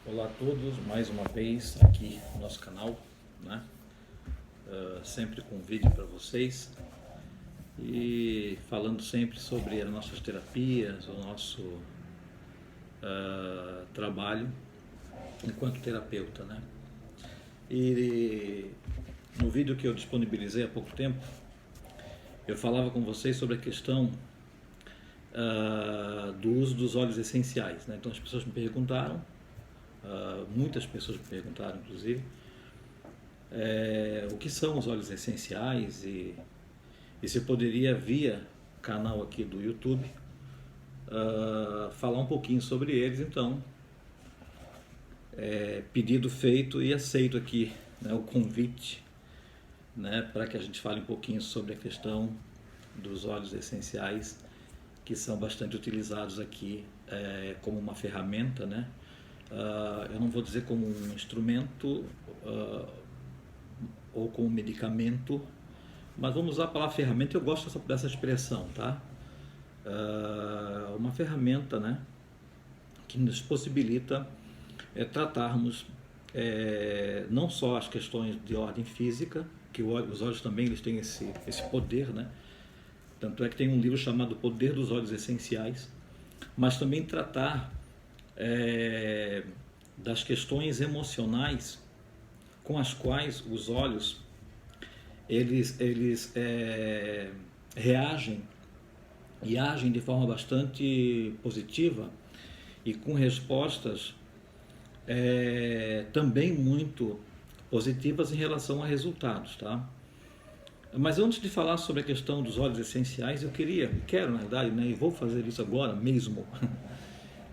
Olá a todos, mais uma vez aqui no nosso canal, né? Sempre com vídeo para vocês e falando sempre sobre as nossas terapias, o nosso trabalho enquanto terapeuta, né? E no vídeo que eu disponibilizei há pouco tempo, eu falava com vocês sobre a questão do uso dos óleos essenciais, né? Então as pessoas me perguntaram, muitas pessoas me perguntaram inclusive, o que são os óleos essenciais e se eu poderia, via canal aqui do YouTube, falar um pouquinho sobre eles. Então, pedido feito e aceito aqui, né, o convite, né, para que a gente fale um pouquinho sobre a questão dos óleos essenciais, que são bastante utilizados aqui como uma ferramenta, né? Eu não vou dizer como um instrumento ou como um medicamento, mas vamos usar a palavra ferramenta. Eu gosto dessa expressão, tá? Uma ferramenta, né, que nos possibilita tratarmos não só as questões de ordem física, que os óleos também eles têm esse poder, né? Tanto é que tem um livro chamado Poder dos Óleos Essenciais, mas também tratar das questões emocionais com as quais os óleos eles reagem e agem de forma bastante positiva e com respostas também muito positivas em relação a resultados, tá? Mas antes de falar sobre a questão dos óleos essenciais, quero na verdade, né, e vou fazer isso agora mesmo,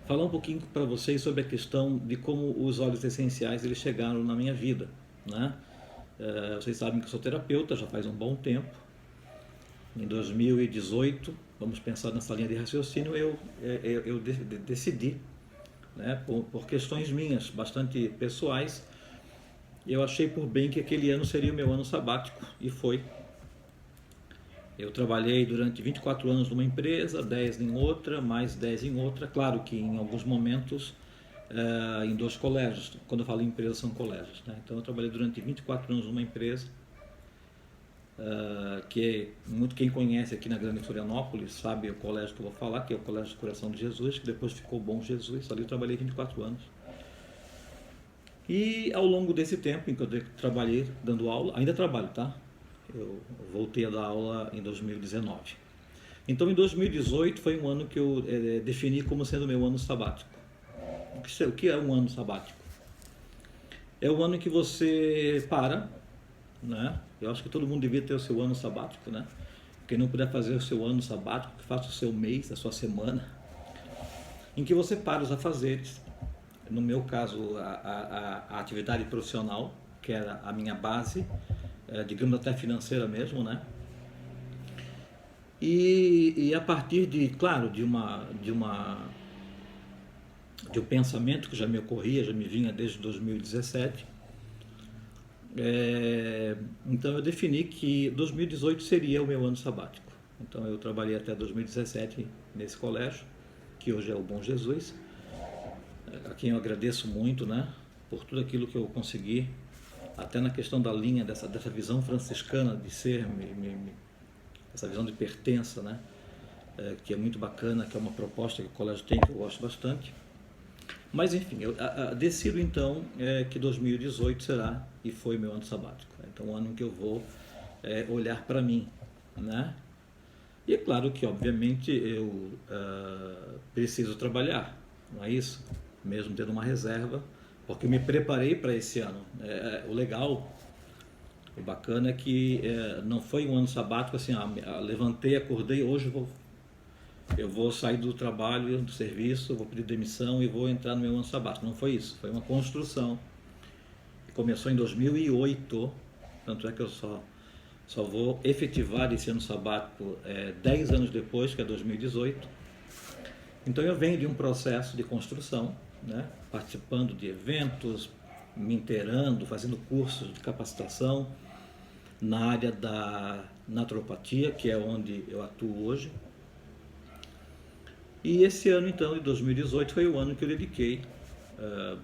falar um pouquinho para vocês sobre a questão de como os óleos essenciais eles chegaram na minha vida, né? Vocês sabem que eu sou terapeuta já faz um bom tempo. Em 2018, vamos pensar nessa linha de raciocínio, eu decidi, né, por questões minhas, bastante pessoais, eu achei por bem que aquele ano seria o meu ano sabático, e foi. Eu trabalhei durante 24 anos numa empresa, 10 em outra, mais 10 em outra. Claro que em alguns momentos em 2 colégios. Quando eu falo em empresa, são colégios, né? Então eu trabalhei durante 24 anos numa empresa que muito quem conhece aqui na Grande Florianópolis sabe o colégio que eu vou falar, que é o Colégio do Coração de Jesus, que depois ficou Bom Jesus. Ali eu trabalhei 24 anos. E ao longo desse tempo em que eu trabalhei dando aula, ainda trabalho, tá? Eu voltei a dar aula em 2019. Então, em 2018 foi um ano que eu defini como sendo meu ano sabático. O que é um ano sabático? É o ano em que você para, né? Eu acho que todo mundo devia ter o seu ano sabático, né? Quem não puder fazer o seu ano sabático, que faça o seu mês, a sua semana, em que você para os afazeres. No meu caso, a atividade profissional, que era a minha base, digamos até financeira mesmo, né? E a partir de, claro, de um pensamento que já me ocorria, já me vinha desde 2017, então eu defini que 2018 seria o meu ano sabático. Então eu trabalhei até 2017 nesse colégio, que hoje é o Bom Jesus, a quem eu agradeço muito, né, por tudo aquilo que eu consegui, até na questão da linha, dessa visão franciscana de ser, essa visão de pertença, né, que é muito bacana, que é uma proposta que o colégio tem, que eu gosto bastante. Mas enfim, eu decido então que 2018 será e foi meu ano sabático. Então, um ano em que eu vou olhar para mim, né? E é claro que, obviamente, eu preciso trabalhar, não é isso? Mesmo tendo uma reserva, porque eu me preparei para esse ano. O legal, o bacana é que não foi um ano sabático assim, levantei, acordei, hoje eu vou sair do trabalho, do serviço, vou pedir demissão e vou entrar no meu ano sabático. Não foi isso, foi uma construção. Começou em 2008, tanto é que eu só vou efetivar esse ano sabático 10 anos depois, que é 2018. Então eu venho de um processo de construção, né, participando de eventos, me inteirando, fazendo cursos de capacitação na área da naturopatia, que é onde eu atuo hoje. E esse ano, então, de 2018, foi o ano que eu dediquei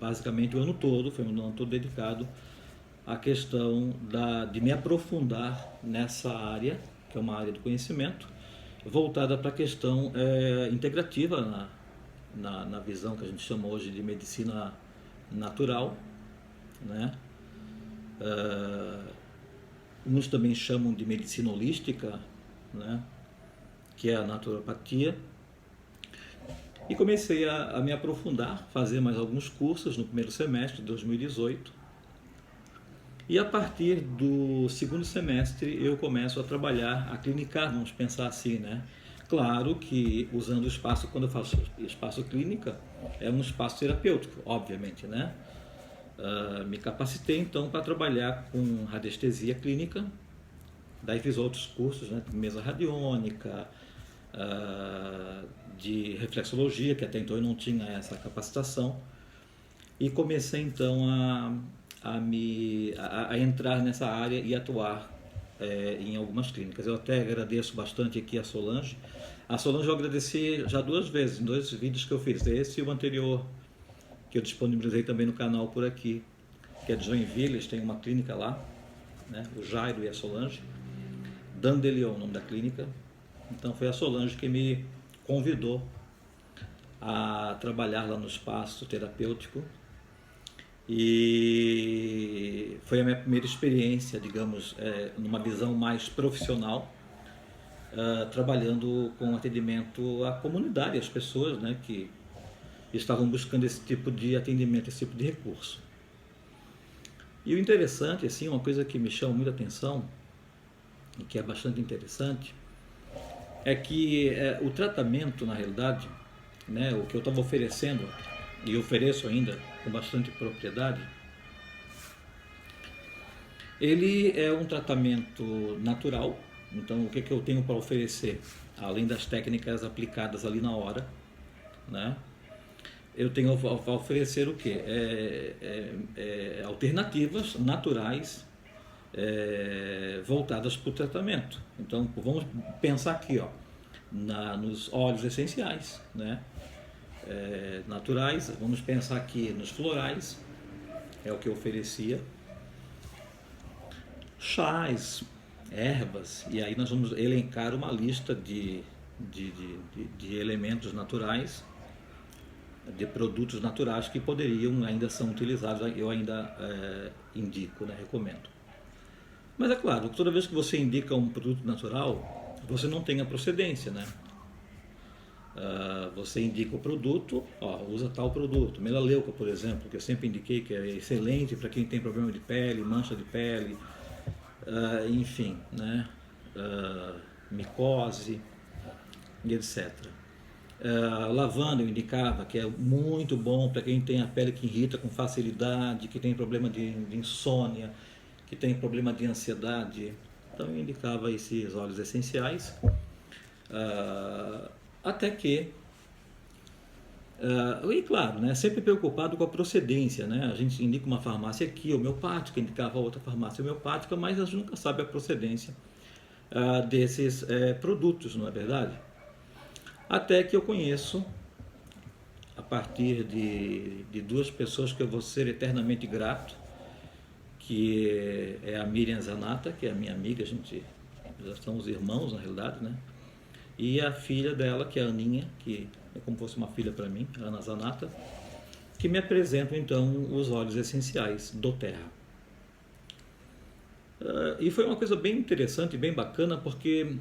basicamente o ano todo, foi um ano todo dedicado à questão de me aprofundar nessa área, que é uma área de conhecimento, voltada para a questão integrativa na visão que a gente chama hoje de medicina natural, né? Uns também chamam de medicina holística, né? Que é a naturopatia. E comecei a me aprofundar, fazer mais alguns cursos no primeiro semestre de 2018. E a partir do segundo semestre eu começo a trabalhar, a clinicar, vamos pensar assim, né? Claro que usando o espaço, quando eu faço espaço clínica, é um espaço terapêutico, obviamente, né? Me capacitei então para trabalhar com radiestesia clínica, daí fiz outros cursos, né? Mesa radiônica, de reflexologia, que até então eu não tinha essa capacitação, e comecei então a entrar nessa área e atuar em algumas clínicas. Eu até agradeço bastante aqui a Solange. A Solange eu agradeci já 2 vezes, em 2 vídeos que eu fiz, esse e o anterior, que eu disponibilizei também no canal por aqui, que é de Joinville, eles têm uma clínica lá, né? O Jairo e a Solange. Dandelion, o nome da clínica. Então foi a Solange que me convidou a trabalhar lá no espaço terapêutico, e foi a minha primeira experiência, digamos, numa visão mais profissional, trabalhando com atendimento à comunidade, às pessoas, né, que estavam buscando esse tipo de atendimento, esse tipo de recurso. E o interessante, assim, uma coisa que me chama muita atenção e que é bastante interessante, é que o tratamento, na realidade, né, o que eu estava oferecendo, e ofereço ainda com bastante propriedade, ele é um tratamento natural. Então, o que eu tenho para oferecer, além das técnicas aplicadas ali na hora, né? Eu tenho a oferecer o quê? Alternativas naturais voltadas para o tratamento. Então, vamos pensar aqui, ó, nos óleos essenciais, né? Naturais. Vamos pensar aqui nos florais, é o que eu oferecia. Chás, ervas, e aí nós vamos elencar uma lista de elementos naturais, de produtos naturais que poderiam ainda ser utilizados, eu ainda indico, né, recomendo. Mas é claro, toda vez que você indica um produto natural, você não tem a procedência, né? Você indica o produto, usa tal produto, melaleuca, por exemplo, que eu sempre indiquei que é excelente para quem tem problema de pele, mancha de pele, enfim, né? Micose e etc. Lavanda eu indicava, que é muito bom para quem tem a pele que irrita com facilidade, que tem problema de insônia, que tem problema de ansiedade. Então eu indicava esses óleos essenciais, até que, e claro, né, sempre preocupado com a procedência, né? A gente indica uma farmácia aqui homeopática, indicava outra farmácia homeopática, mas a gente nunca sabe a procedência desses produtos, não é verdade? Até que eu conheço, a partir de 2 pessoas que eu vou ser eternamente grato, que é a Miriam Zanata, que é a minha amiga, a gente já somos irmãos na realidade, né? E a filha dela, que é a Aninha, que é como se fosse uma filha para mim, a Ana Zanata, que me apresentam então os óleos essenciais do Terra. E foi uma coisa bem interessante, bem bacana, porque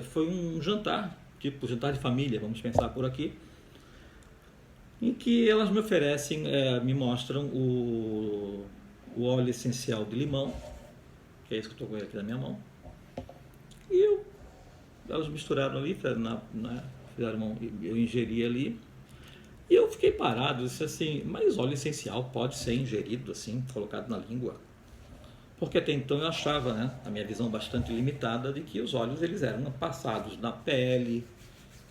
foi um jantar, tipo jantar de família, vamos pensar por aqui, em que elas me oferecem, me mostram o óleo essencial de limão, que é esse que eu estou com ele aqui na minha mão, e elas misturaram ali, eu ingeri ali, e eu fiquei parado, disse assim, mas óleo essencial pode ser ingerido assim, colocado na língua? Porque até então eu achava, né, a minha visão bastante limitada, de que os óleos eles eram passados na pele,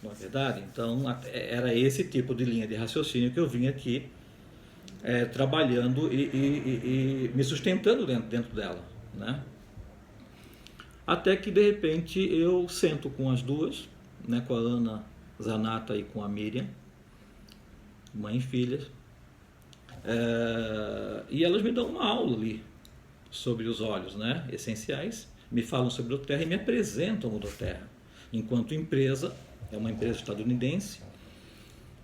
não é verdade? Então era esse tipo de linha de raciocínio que eu vim aqui trabalhando e me sustentando dentro dela, né? Até que de repente eu sento com as duas, né, com a Ana Zanata e com a Miriam, mãe e filha, E elas me dão uma aula ali sobre os óleos, né, essenciais, me falam sobre o doTERRA e me apresentam o doTERRA enquanto empresa. É uma empresa estadunidense.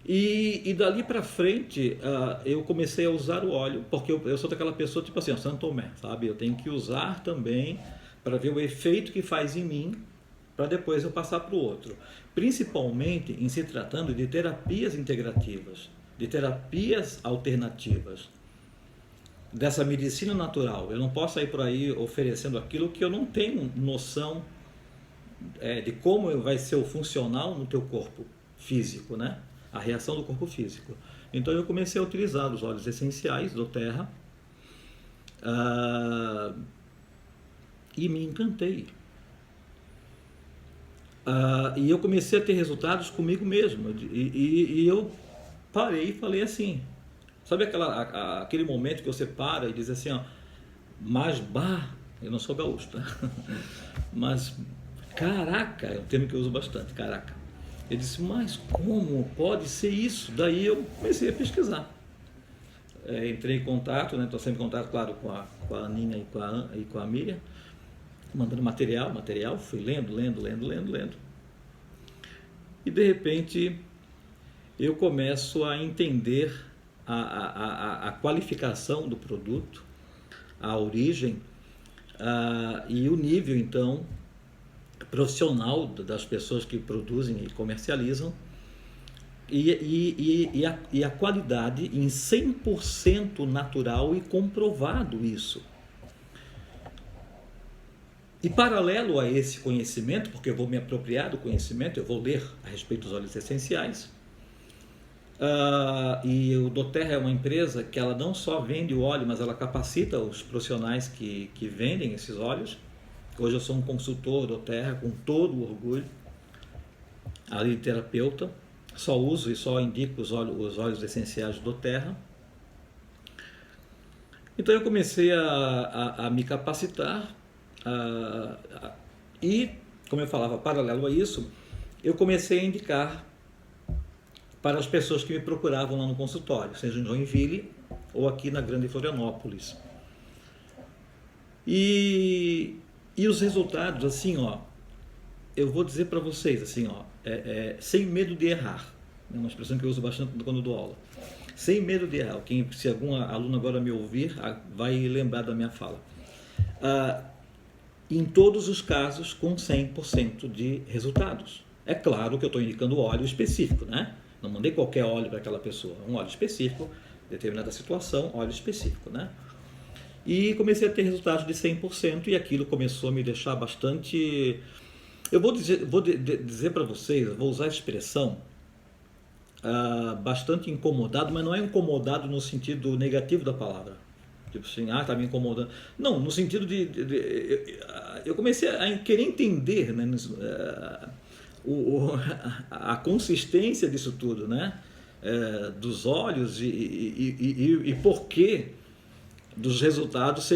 E dali para frente eu comecei a usar o óleo, porque eu sou daquela pessoa tipo assim, Santo Tomé, sabe? Eu tenho que usar também para ver o efeito que faz em mim, para depois eu passar para o outro. Principalmente em se tratando de terapias integrativas, de terapias alternativas, dessa medicina natural. Eu não posso sair por aí oferecendo aquilo que eu não tenho noção de como vai ser o funcional no teu corpo físico, né? A reação do corpo físico. Então eu comecei a utilizar os óleos essenciais do doTERRA e me encantei. E eu comecei a ter resultados comigo mesmo. E eu parei e falei assim, sabe aquele momento que você para e diz assim, ó, mas eu não sou gaúcho, tá? Mas caraca, é um termo que eu uso bastante, caraca. Eu disse, mas como pode ser isso? Daí eu comecei a pesquisar. Entrei em contato, né? Estou sempre em contato, claro, com a Aninha e com a Miriam, mandando material, fui lendo. E de repente eu começo a entender a qualificação do produto, a origem e o nível, então, profissional das pessoas que produzem e comercializam, e a qualidade em 100% natural e comprovado isso. E paralelo a esse conhecimento, porque eu vou me apropriar do conhecimento, eu vou ler a respeito dos óleos essenciais, e o doTERRA é uma empresa que ela não só vende o óleo, mas ela capacita os profissionais que vendem esses óleos. Hoje eu sou um consultor do doTERRA com todo o orgulho, além de terapeuta, só uso e só indico os óleos essenciais do doTERRA. Então eu comecei a me capacitar e, como eu falava, paralelo a isso, eu comecei a indicar para as pessoas que me procuravam lá no consultório, seja em Joinville ou aqui na Grande Florianópolis. E os resultados, assim, ó, eu vou dizer para vocês, assim, ó, sem medo de errar, é uma expressão que eu uso bastante quando eu dou aula, sem medo de errar. Se algum aluno agora me ouvir, vai lembrar da minha fala. Em todos os casos, com 100% de resultados. É claro que eu estou indicando óleo específico, né? Não mandei qualquer óleo para aquela pessoa, um óleo específico, determinada situação, óleo específico, né? E comecei a ter resultados de 100% e aquilo começou a me deixar bastante... Eu vou dizer para vocês, vou usar a expressão bastante incomodado, mas não é incomodado no sentido negativo da palavra. Tipo assim, tá me incomodando. Não, no sentido eu comecei a querer entender, né, a consistência disso tudo, né? Dos óleos e porquê dos resultados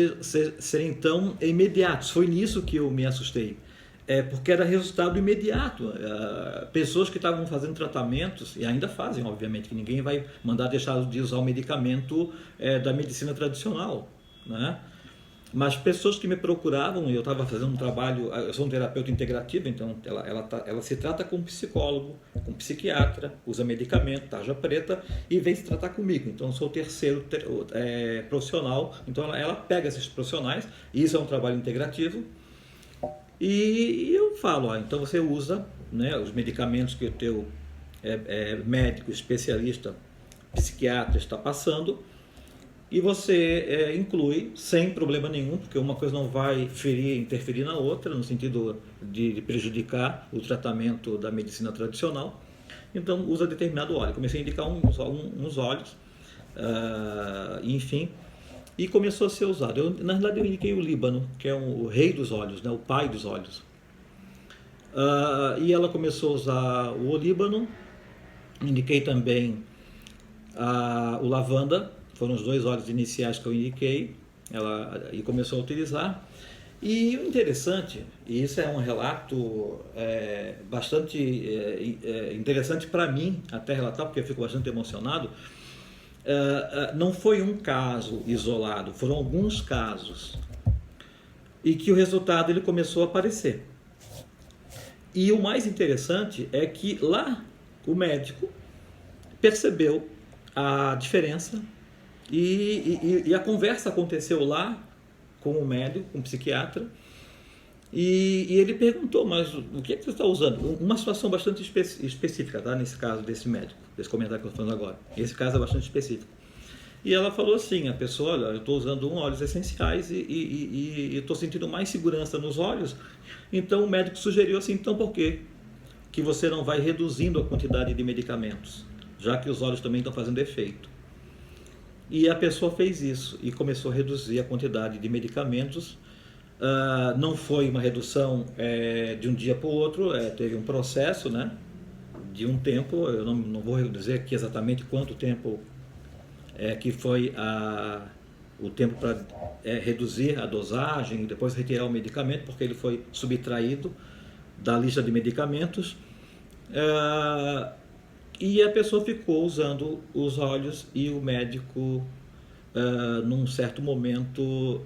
serem tão imediatos. Foi nisso que eu me assustei. Porque era resultado imediato. Pessoas que estavam fazendo tratamentos, e ainda fazem, obviamente, que ninguém vai mandar deixar de usar o medicamento da medicina tradicional, né? Mas pessoas que me procuravam, eu estava fazendo um trabalho, eu sou um terapeuta integrativo, então ela se trata com um psicólogo, com um psiquiatra, usa medicamento, tarja preta, e vem se tratar comigo. Então eu sou o terceiro profissional, então ela pega esses profissionais, e isso é um trabalho integrativo, e eu falo, então você usa, né, os medicamentos que o teu médico, especialista, psiquiatra está passando, e você inclui sem problema nenhum, porque uma coisa não vai interferir na outra, no sentido de prejudicar o tratamento da medicina tradicional. Então usa determinado óleo. Comecei a indicar uns óleos, enfim, e começou a ser usado. Na verdade eu indiquei o Líbano, que é o rei dos óleos, né, o pai dos óleos. E ela começou a usar o olíbano. Indiquei também o lavanda. Foram os 2 óleos iniciais que eu indiquei, e começou a utilizar. E o interessante, e isso é um relato bastante interessante para mim, até relatar, porque eu fico bastante emocionado, não foi um caso isolado, foram alguns casos, e que o resultado ele começou a aparecer. E o mais interessante é que lá o médico percebeu a diferença e a conversa aconteceu lá com o médico, com o psiquiatra, e ele perguntou, mas o que é que você está usando? Uma situação bastante específica, tá? Nesse caso desse médico, desse comentário que eu estou falando agora. Esse caso é bastante específico. E ela falou assim, a pessoa, olha, eu estou usando óleos essenciais e estou sentindo mais segurança nos óleos. Então o médico sugeriu assim, então por quê? Que você não vai reduzindo a quantidade de medicamentos, já que os óleos também estão fazendo efeito. E a pessoa fez isso e começou a reduzir a quantidade de medicamentos. Não foi uma redução de um dia para o outro, teve um processo, né, de um tempo, eu não vou dizer aqui exatamente quanto tempo que foi o tempo para reduzir a dosagem e depois retirar o medicamento, porque ele foi subtraído da lista de medicamentos, e a pessoa ficou usando os óleos e o médico, num certo momento,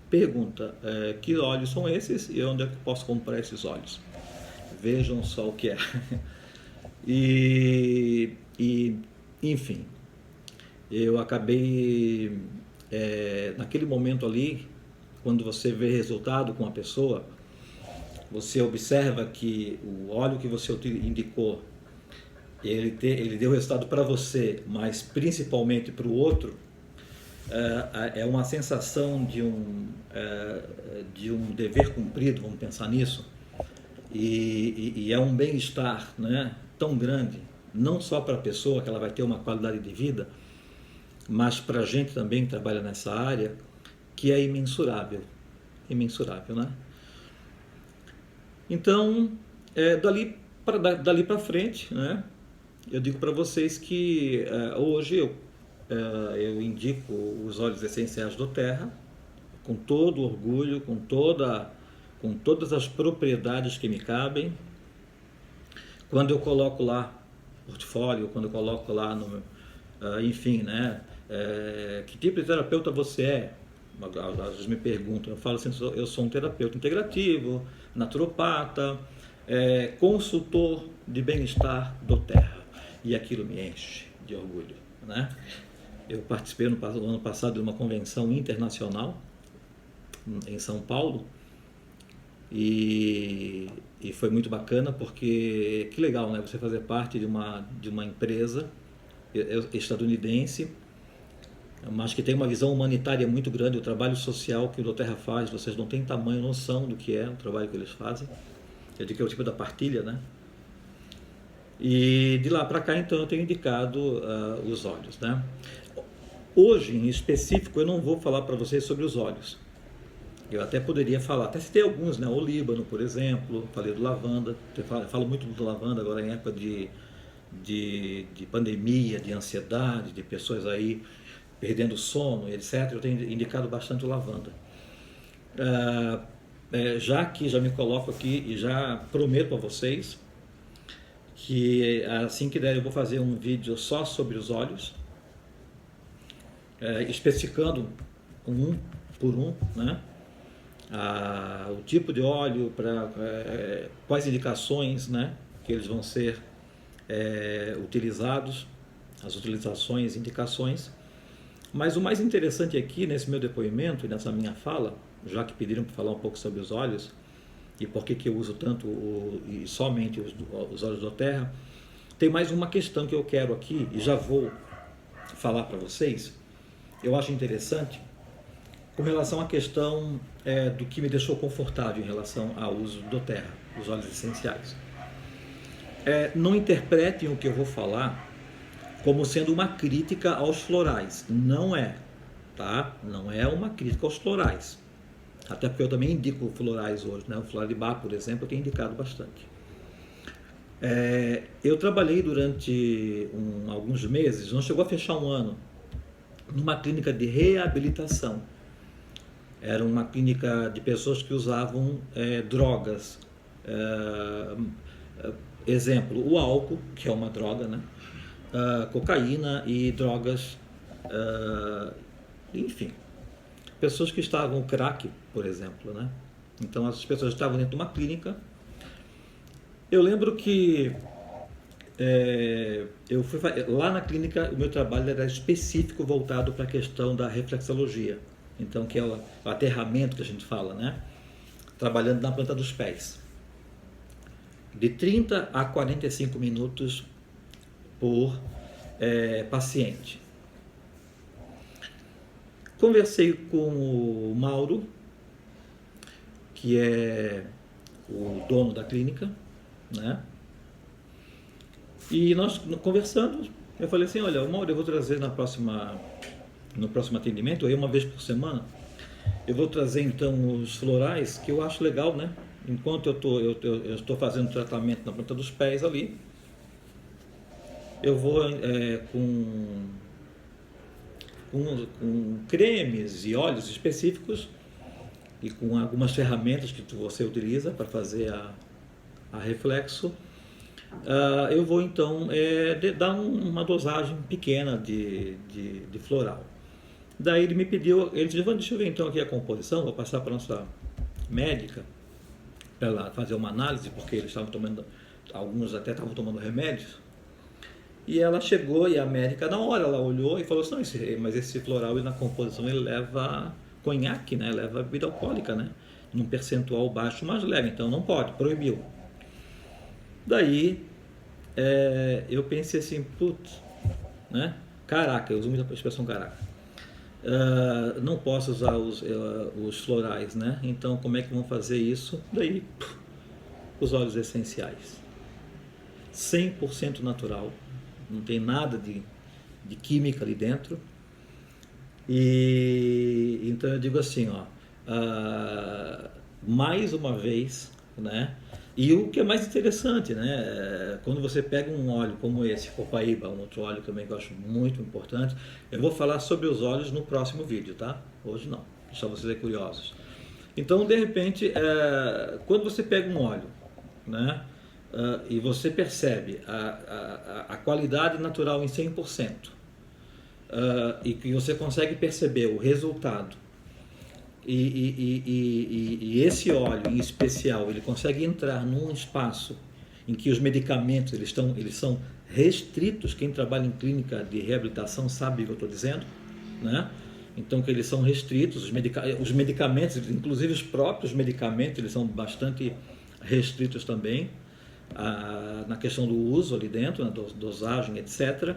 pergunta, que óleos são esses e onde é que eu posso comprar esses óleos? Vejam só o que é. Enfim, eu acabei, naquele momento ali, quando você vê resultado com a pessoa, você observa que o óleo que você indicou, ele deu resultado para você, mas principalmente para o outro, é uma sensação de um dever cumprido, vamos pensar nisso, e é um bem-estar, né, tão grande, não só para a pessoa, que ela vai ter uma qualidade de vida, mas para a gente também que trabalha nessa área, que é imensurável, né? Então, dali para frente, né, eu digo para vocês que hoje eu indico os óleos essenciais do Terra, com todo orgulho, com todas as propriedades que me cabem. Quando eu coloco lá portfólio, quando eu coloco lá no, enfim, né, que tipo de terapeuta você é? Às vezes me perguntam, eu falo assim, eu sou um terapeuta integrativo, naturopata, consultor de bem-estar do Terra, e aquilo me enche de orgulho, né? Eu participei no ano passado de uma convenção internacional em São Paulo, e foi muito bacana, porque que legal, né, você fazer parte de uma empresa estadunidense, mas que tem uma visão humanitária muito grande. O trabalho social que o doTERRA faz, vocês não têm tamanho noção do que é o trabalho que eles fazem. Eu digo que é o tipo da partilha, né? E de lá para cá, então, eu tenho indicado os óleos, né? Hoje, em específico, eu não vou falar para vocês sobre os óleos. Eu até poderia falar, até citei alguns, né? O olíbano, por exemplo, falei do lavanda. Eu falo muito do lavanda agora em época de pandemia, de ansiedade, de pessoas aí perdendo sono, etc. Eu tenho indicado bastante o lavanda. Já que já me coloco aqui e já prometo a vocês que assim que der eu vou fazer um vídeo só sobre os óleos, especificando um por um, né? O tipo de óleo, quais indicações, né, que eles vão ser utilizados, as utilizações, indicações. Mas o mais interessante aqui nesse meu depoimento e nessa minha fala, já que pediram para falar um pouco sobre os óleos e por que eu uso tanto e somente os óleos do Terra, tem mais uma questão que eu quero aqui e já vou falar para vocês. Eu acho interessante com relação à questão do que me deixou confortável em relação ao uso do Terra, os óleos essenciais. Não interpretem o que eu vou falar como sendo uma crítica aos florais. Não é, tá? Não é uma crítica aos florais. Até porque eu também indico florais hoje, né? O floral de Bach, por exemplo, eu tenho indicado bastante. Eu trabalhei durante alguns meses, não chegou a fechar um ano, numa clínica de reabilitação. Era uma clínica de pessoas que usavam drogas. Exemplo, o álcool, que é uma droga, né? cocaína e drogas, enfim, pessoas que estavam crack, por exemplo, né? Então as pessoas estavam dentro de uma clínica. Eu lembro que eu fui lá na clínica, o meu trabalho era específico voltado para a questão da reflexologia, então que é o aterramento que a gente fala, né? Trabalhando na planta dos pés, de 30 a 45 minutos por paciente. Conversei com o Mauro, que é o dono da clínica, né? E nós conversando, eu falei assim, olha, Mauro, eu vou trazer no próximo atendimento, aí uma vez por semana, eu vou trazer então os florais, que eu acho legal, né? Enquanto eu estou fazendo tratamento na planta dos pés ali, eu vou com cremes e óleos específicos e com algumas ferramentas que você utiliza para fazer a reflexo. Eu vou então dar uma dosagem pequena de floral. Daí ele me pediu, ele disse, deixa eu ver então aqui a composição, vou passar para a nossa médica para ela fazer uma análise, porque eles estavam tomando, alguns até estavam tomando remédios. E ela chegou e a médica, na hora, ela olhou e falou assim, mas esse floral na composição ele leva conhaque, né? Leva bebida alcoólica, né? Num percentual baixo, mas leve, então não pode, proibiu. Daí eu pensei assim, putz, né? Caraca, eu uso muito a expressão caraca. Não posso usar os florais, né? Então como é que vão fazer isso? Daí, os óleos essenciais. 100% natural, não tem nada de química ali dentro. E então eu digo assim, mais uma vez, né? E o que é mais interessante, né? Quando você pega um óleo como esse, Copaíba, um outro óleo também que eu acho muito importante, eu vou falar sobre os óleos no próximo vídeo, tá? Hoje não, só vocês curiosos. Então, de repente, quando você pega um óleo, né? E você percebe a qualidade natural em 100%, e que você consegue perceber o resultado, e esse óleo em especial, ele consegue entrar num espaço em que os medicamentos eles são restritos. Quem trabalha em clínica de reabilitação sabe o que eu estou dizendo, né? Então que eles são restritos, os medicamentos, inclusive os próprios medicamentos, eles são bastante restritos também, na questão do uso ali dentro, na dosagem, etc.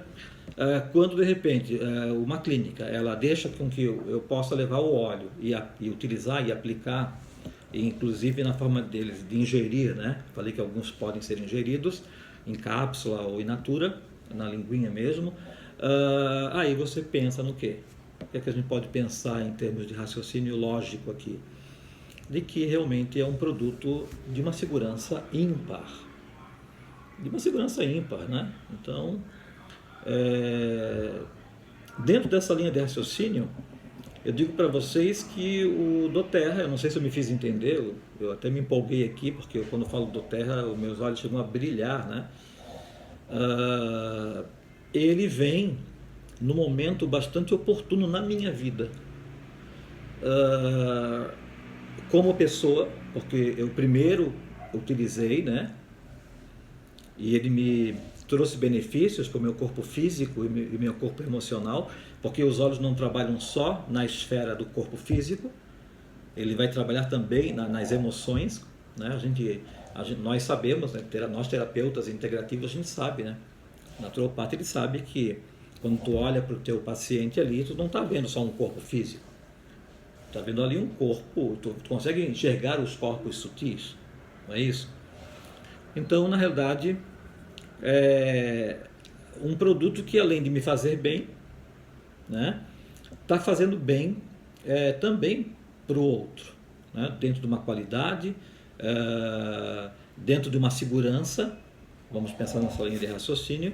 Quando de repente uma clínica ela deixa com que eu possa levar o óleo e utilizar e aplicar, inclusive na forma deles de ingerir, né? Falei que alguns podem ser ingeridos em cápsula ou in natura, na linguinha mesmo. Aí você pensa no quê? O que é que a gente pode pensar em termos de raciocínio lógico aqui? De que realmente é um produto de uma segurança ímpar. Né? Então, dentro dessa linha de raciocínio, eu digo para vocês que o doTERRA, eu não sei se eu me fiz entender, eu até me empolguei aqui, porque quando eu falo doTERRA, os meus olhos chegam a brilhar, né? Ele vem num momento bastante oportuno na minha vida, como pessoa, porque eu primeiro utilizei, né? E ele me trouxe benefícios para o meu corpo físico e meu corpo emocional, porque os óleos não trabalham só na esfera do corpo físico, ele vai trabalhar também nas emoções, né? Nós sabemos, né? Nós terapeutas integrativos, a gente sabe, né? O naturopata, ele sabe que quando tu olha para o teu paciente ali, tu não está vendo só um corpo físico, está vendo ali um corpo, tu consegue enxergar os corpos sutis, não é isso? Então, na realidade, é um produto que, além de me fazer bem, né, está fazendo bem também para o outro, né, dentro de uma qualidade, dentro de uma segurança. Vamos pensar nessa linha de raciocínio.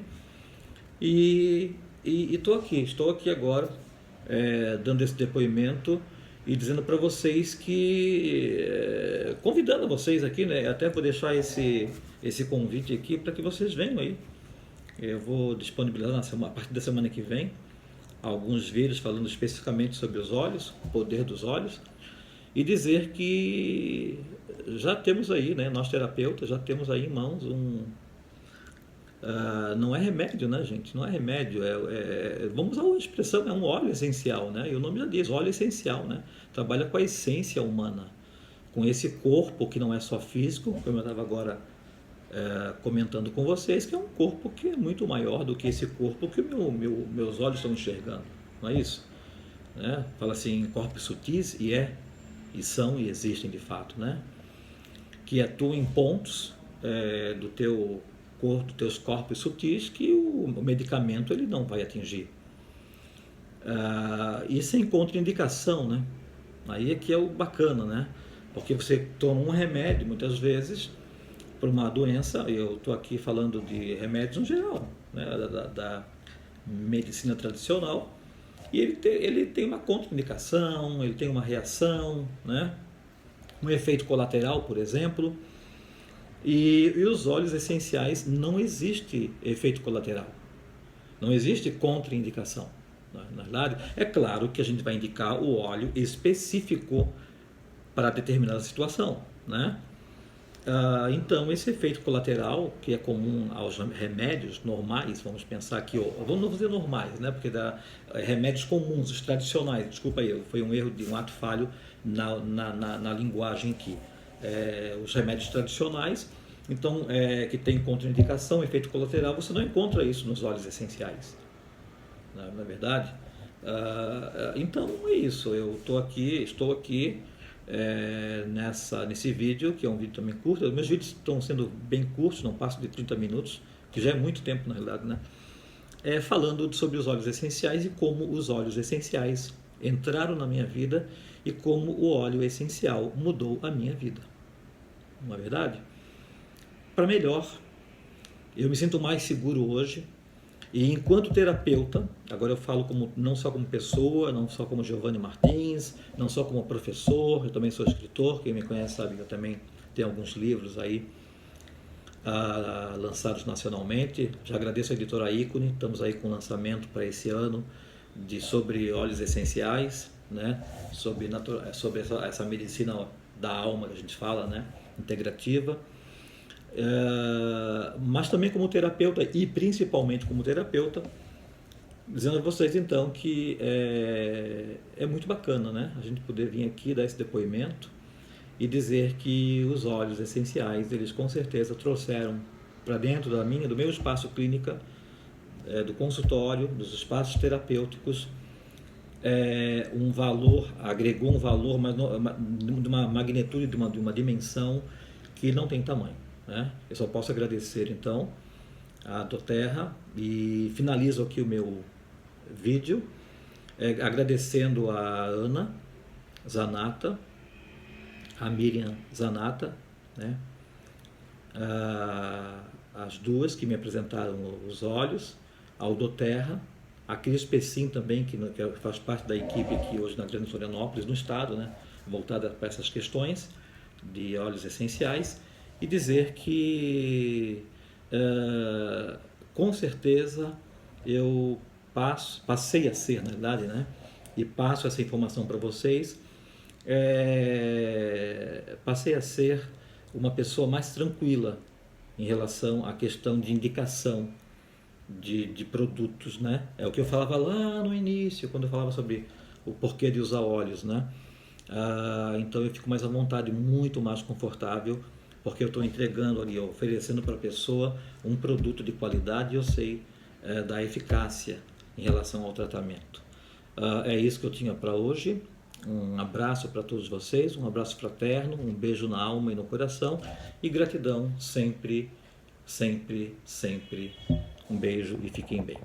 E estou aqui agora dando esse depoimento e dizendo para vocês que, convidando vocês aqui, né, até vou deixar esse convite aqui para que vocês venham aí Eu vou disponibilizar a partir da semana que vem alguns vídeos falando especificamente sobre os olhos, o poder dos olhos, e dizer que já temos aí, né, nós terapeutas, já temos aí em mãos não é remédio, né, gente? Não é remédio, vamos usar uma expressão, é um óleo essencial, né? E o nome já diz, óleo essencial, né? Trabalha com a essência humana, com esse corpo que não é só físico, como eu estava agora comentando com vocês, que é um corpo que é muito maior do que esse corpo que meus olhos estão enxergando, não é isso? Né? Fala assim, corpos sutis, e são e existem de fato, né? Que atuam em pontos do teu corpo, dos teus corpos sutis que o medicamento ele não vai atingir. E sem contraindicação, né? Aí é que é o bacana, né? Porque você toma um remédio, muitas vezes, para uma doença, eu estou aqui falando de remédios no geral, né? da medicina tradicional, e ele tem uma contraindicação, ele tem uma reação, né? Um efeito colateral, por exemplo, e os óleos essenciais não existe efeito colateral, não existe contraindicação. Na verdade, é claro que a gente vai indicar o óleo específico para determinada situação, né? Então, esse efeito colateral, que é comum aos remédios normais, vamos pensar aqui, vamos dizer normais, né? Porque remédios comuns, os tradicionais, desculpa aí, foi um erro de um ato falho na linguagem aqui. Os remédios tradicionais, então, que tem contraindicação, efeito colateral, você não encontra isso nos óleos essenciais, não é verdade? Então, é isso, estou aqui nesse vídeo, que é um vídeo também curto. Os meus vídeos estão sendo bem curtos, não passam de 30 minutos, que já é muito tempo na realidade, né? Falando sobre os óleos essenciais e como os óleos essenciais entraram na minha vida e como o óleo essencial mudou a minha vida. Não é verdade? Para melhor, eu me sinto mais seguro hoje. E enquanto terapeuta, agora eu falo não só como pessoa, não só como Giovanni Martins, não só como professor, eu também sou escritor, quem me conhece sabe que eu também tenho alguns livros aí lançados nacionalmente. Já agradeço a editora Ícone, estamos aí com lançamento para esse ano sobre óleos essenciais, né? sobre essa medicina da alma que a gente fala, né? Integrativa. Mas também como terapeuta e principalmente como terapeuta, dizendo a vocês então que é muito bacana, né? A gente poder vir aqui dar esse depoimento e dizer que os óleos essenciais, eles com certeza trouxeram para dentro do meu espaço clínica, do consultório, dos espaços terapêuticos, um valor, agregou um valor, mas de uma magnitude, de uma dimensão que não tem tamanho, né? Eu só posso agradecer então a Doterra e finalizo aqui o meu vídeo agradecendo a Ana Zanata, a Miriam Zanata, né? As duas que me apresentaram os olhos, ao Doterra, a Cris Pessim também, que faz parte da equipe aqui hoje na Grande Florianópolis, no estado, né? Voltada para essas questões de óleos essenciais, e dizer que com certeza eu passei a ser, na verdade, né? E passo essa informação para vocês, passei a ser uma pessoa mais tranquila em relação à questão de indicação de produtos, né? É o que eu falava lá no início, quando eu falava sobre o porquê de usar óleos, né? Então eu fico mais à vontade, muito mais confortável, porque eu estou entregando ali, oferecendo para a pessoa um produto de qualidade e eu sei da eficácia em relação ao tratamento. É isso que eu tinha para hoje. Um abraço para todos vocês, um abraço fraterno, um beijo na alma e no coração e gratidão sempre, sempre, sempre. Um beijo e fiquem bem.